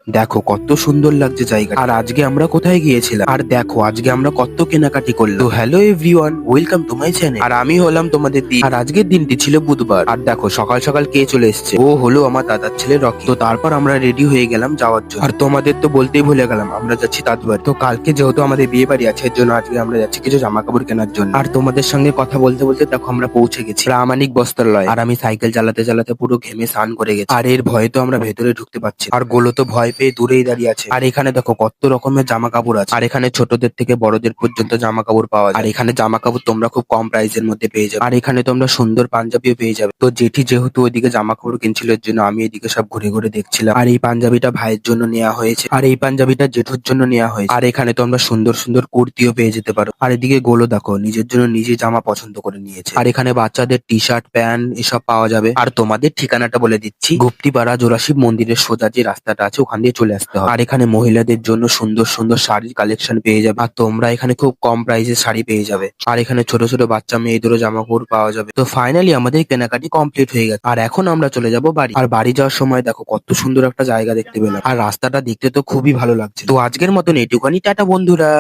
দেখো কত সুন্দর লাগছে জায়গা। আর আজকে আমরা কোথায় গিয়েছিলাম, আর দেখো আজকে আমরা কত কেনাকাটি করলাম। তো hello everyone, welcome to my channel. আর আমি হলাম তোমাদের দিন। আর আজকের দিনটি ছিল বুধবার। আর দেখো সকাল সকাল কে চলে এসেছে, ও হলো আমার দাদার ছেলে রকি। তো তারপর আমরা রেডি হয়ে গেলাম যাওয়ার জন্য। আর তোমাদের তো বলতেই ভুলে গেলাম, আমরা যাচ্ছি দাদুবাড়ি। তো কালকে যেহেতু আমাদের বিয়ে বাড়ি আছে, এর জন্য আজকে আমরা যাচ্ছি কিছু জামা কাপড় কেনার জন্য। আর তোমাদের সঙ্গে কথা বলতে বলতে দেখো আমরা পৌঁছে গেছি প্রামাণিক বস্ত্রালয়। আর আমি সাইকেল চালাতে চালাতে পুরো ঘেমে স্নান করে গেছি। আর এর ভয়ে তো আমরা ভেতরে ঢুকতে পারছি না। আর গোলো তো ভয় পেয়ে দূরেই দাঁড়িয়ে আছে। আর এখানে দেখো কত রকমের জামা কাপড় আছে। আর এখানে ছোটদের থেকে বড়দের পর্যন্ত জামা কাপড় পাওয়া যায়। আর এখানে জামা কাপড় তোমরা খুব কম প্রাইসের মধ্যে পেয়ে যাবে। আর এখানে তোমরা সুন্দর পাঞ্জাবিও পেয়ে যাবে। তো জেঠি যেহেতু ওইদিকে জামা কাপড় কিনছিল, এর জন্য আমি এদিকে সব ঘুরে ঘুরে দেখছিলাম। আর এই পাঞ্জাবিটা ভাইয়ের জন্য নেওয়া হয়েছে, আর এই পাঞ্জাবিটা জেঠুর জন্য নেওয়া হয়েছে। আর এখানে তোমরা সুন্দর সুন্দর কুর্তিও পেয়ে যেতে পারো। আর এদিকে গোলো দেখো নিজের জন্য নিজে জামা পছন্দ করে নিয়েছে। আর এখানে বাচ্চাদের টি শার্ট প্যান্ট এসব পাওয়া যাবে। আর তোমাদের ঠিকানাটা বলে দিচ্ছি, গুপ্তিপাড়া জোড়াশিব মন্দিরের সোজা যে রাস্তাটা আছে ওখান দিয়ে চলে আসতে হবে। আর এখানে মহিলাদের জন্য সুন্দর সুন্দর শাড়ির কালেকশন পেয়ে যাবে। আর তোমরা এখানে খুব কম প্রাইসে শাড়ি পেয়ে যাবে। আর এখানে ছোট ছোট বাচ্চা মেয়েদেরও জামা কাপড় পাওয়া যাবে। তো ফাইনালি আমাদের কেনাকাটি কমপ্লিট হয়ে গেছে। আর এখন আমরা চলে যাব বাড়ি। আর বাড়ি যাওয়ার সময় দেখো কত সুন্দর একটা জায়গা দেখতে পেলাম। আর রাস্তাটা দেখতে তো খুবই ভালো লাগছে। তো আজকের মতন এটুখানি, টাটা বন্ধুরা।